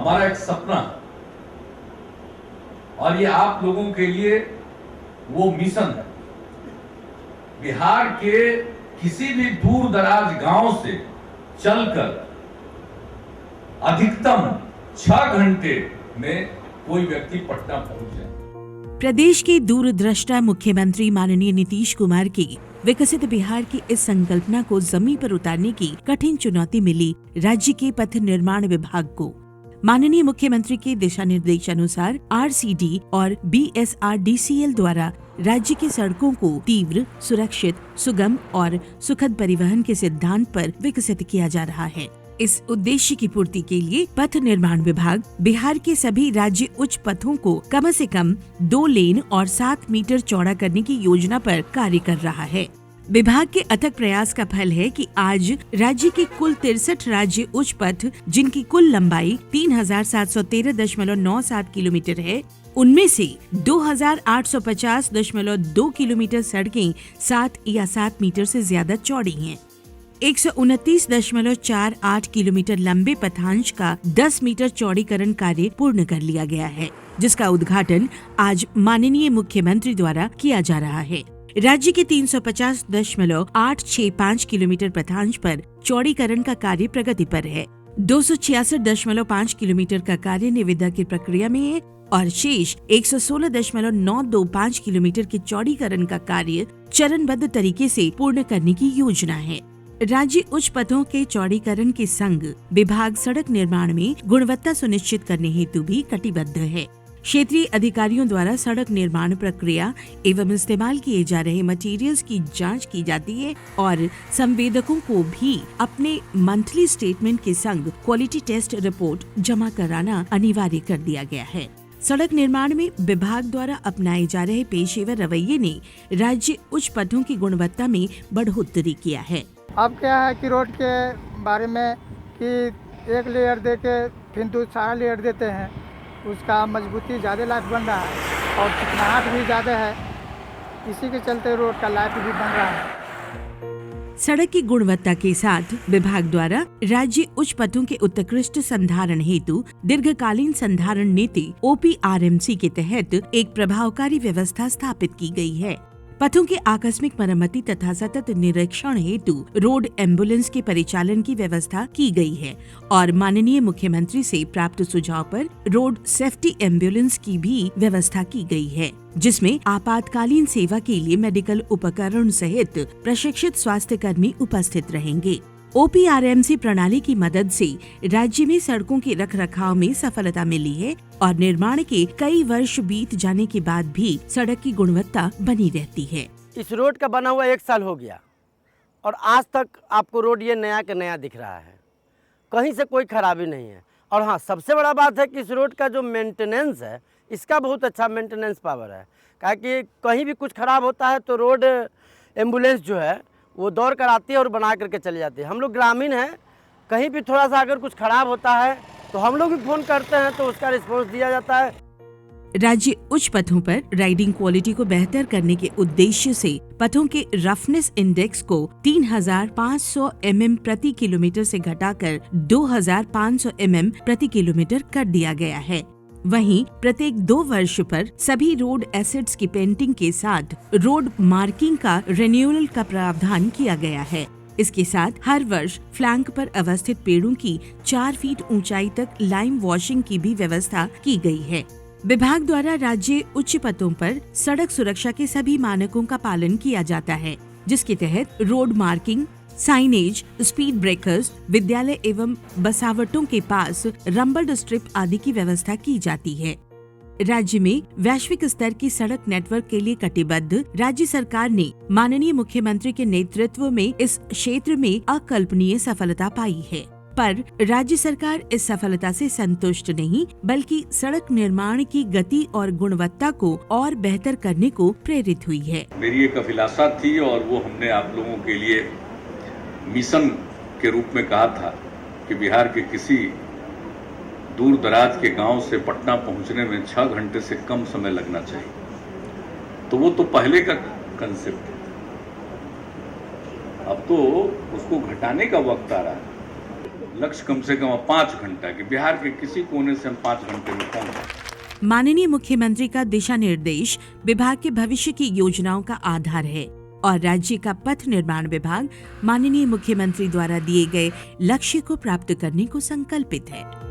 हमारा एक सपना और ये आप लोगों के लिए वो मिशन है। बिहार के किसी भी दूर दराज गांव से चलकर अधिकतम 6 घंटे में कोई व्यक्ति पटना पहुंच जाए। प्रदेश के दूरदृष्टा मुख्यमंत्री माननीय नीतीश कुमार की विकसित बिहार की इस संकल्पना को जमीन पर उतारने की कठिन चुनौती मिली राज्य के पथ निर्माण विभाग को। माननीय मुख्यमंत्री के दिशा निर्देशानुसार RCD और BSRDCL द्वारा राज्य की सड़कों को तीव्र, सुरक्षित, सुगम और सुखद परिवहन के सिद्धांत पर विकसित किया जा रहा है। इस उद्देश्य की पूर्ति के लिए पथ निर्माण विभाग बिहार के सभी राज्य उच्च पथों को कम से कम 2 लेन और 7 मीटर चौड़ा करने की योजना पर कार्य कर रहा है। विभाग के अथक प्रयास का फल है कि आज राज्य के कुल 63 राज्य उच्च पथ, जिनकी कुल लंबाई 3713.97 किलोमीटर है, उनमें से 2850.2 किलोमीटर सड़कें 7 या 7 मीटर से ज्यादा चौड़ी हैं। 129.48 किलोमीटर लंबे पथांश का 10 मीटर चौड़ीकरण कार्य पूर्ण कर लिया गया है, जिसका उद्घाटन आज माननीय मुख्यमंत्री द्वारा किया जा रहा है। राज्य के 350.865 किलोमीटर पथांश पर चौड़ीकरण का कार्य प्रगति पर है। 266.5 किलोमीटर का कार्य निविदा की प्रक्रिया में है और शेष 116.925 किलोमीटर के चौड़ीकरण का कार्य चरणबद्ध तरीके से पूर्ण करने की योजना है। राज्य उच्च पथों के चौड़ीकरण के संग विभाग सड़क निर्माण में गुणवत्ता सुनिश्चित करने हेतु भी कटिबद्ध है। क्षेत्रीय अधिकारियों द्वारा सड़क निर्माण प्रक्रिया एवं इस्तेमाल किए जा रहे मटेरियल्स की जांच की जाती है और संवेदकों को भी अपने मंथली स्टेटमेंट के संग क्वालिटी टेस्ट रिपोर्ट जमा कराना अनिवार्य कर दिया गया है। सड़क निर्माण में विभाग द्वारा अपनाए जा रहे पेशेवर रवैये ने राज्य उच्च पथों की गुणवत्ता में बढ़ोतरी किया है। अब क्या है कि रोड के बारे में कि एक लेयर दे के फिर दूसरा लेयर देते हैं, उसका मजबूती ज़्यादा लाइफ बन रहा है और चिकनाहट भी ज़्यादा है, इसी के चलते रोड का लाइफ भी बन रहा है। सड़क की गुणवत्ता के साथ विभाग द्वारा राज्य उच्च पथों के उत्कृष्ट संधारण हेतु दीर्घकालीन संधारण नीति OPRMC के तहत एक प्रभावकारी व्यवस्था स्थापित की गई है। पथों के आकस्मिक मरम्मति तथा सतत निरीक्षण हेतु रोड एम्बुलेंस के परिचालन की व्यवस्था की गई है और माननीय मुख्यमंत्री से प्राप्त सुझाव पर रोड सेफ्टी एम्बुलेंस की भी व्यवस्था की गई है, जिसमें आपातकालीन सेवा के लिए मेडिकल उपकरण सहित प्रशिक्षित स्वास्थ्य कर्मी उपस्थित रहेंगे। OPRMC प्रणाली की मदद से राज्य में सड़कों के रखरखाव में सफलता मिली है और निर्माण के कई वर्ष बीत जाने के बाद भी सड़क की गुणवत्ता बनी रहती है। इस रोड का बना हुआ 1 साल हो गया और आज तक आपको रोड ये नया का नया दिख रहा है, कहीं से कोई खराबी नहीं है। और हाँ, सबसे बड़ा बात है कि इस रोड का जो मेंटेनेंस है, इसका बहुत अच्छा मेंटेनेंस पावर है। कि कहीं भी कुछ खराब होता है तो रोड एम्बुलेंस जो है वो दौड़ कर आती है और बना करके चली जाती है। हम लोग ग्रामीण हैं, कहीं भी थोड़ा सा अगर कुछ खराब होता है तो हम लोग भी फोन करते हैं तो उसका रिस्पॉन्स दिया जाता है। राज्य उच्च पथों पर राइडिंग क्वालिटी को बेहतर करने के उद्देश्य से पथों के रफनेस इंडेक्स को 3500 mm प्रति किलोमीटर से घटाकर 2500 mm प्रति किलोमीटर कर दिया गया है। वहीं प्रत्येक 2 वर्ष पर सभी रोड एसेट्स की पेंटिंग के साथ रोड मार्किंग का रिन्यूअल का प्रावधान किया गया है। इसके साथ हर वर्ष फ्लैंक पर अवस्थित पेड़ों की 4 फीट ऊंचाई तक लाइम वॉशिंग की भी व्यवस्था की गई है। विभाग द्वारा राज्य उच्च पथों पर सड़क सुरक्षा के सभी मानकों का पालन किया जाता है, जिसके तहत road marking, signage, speed breakers, विद्यालय एवं बसावटों के पास रंबल स्ट्रिप आदि की व्यवस्था की जाती है। राज्य में वैश्विक स्तर की सड़क नेटवर्क के लिए कटिबद्ध राज्य सरकार ने माननीय मुख्यमंत्री के नेतृत्व में इस क्षेत्र में अकल्पनीय सफलता पाई है। पर राज्य सरकार इस सफलता से संतुष्ट नहीं, बल्कि सड़क निर्माण की गति और गुणवत्ता को और बेहतर करने को प्रेरित हुई है। मेरी एक अभिलाषा थी और वो हमने आप लोगों के लिए मिशन के रूप में कहा था कि बिहार के किसी दूर दराज के गांव से पटना पहुंचने में 6 घंटे से कम समय लगना चाहिए। तो वो तो पहले का कंसेप्ट है, अब तो उसको घटाने का वक्त आ रहा है। लक्ष्य कम से कम 5 घंटा कि बिहार के किसी कोने से हम 5 घंटे में पहुंच जाए। माननीय मुख्यमंत्री का दिशा निर्देश विभाग के भविष्य की योजनाओं का आधार है और राज्य का पथ निर्माण विभाग माननीय मुख्यमंत्री द्वारा दिए गए लक्ष्य को प्राप्त करने को संकल्पित है।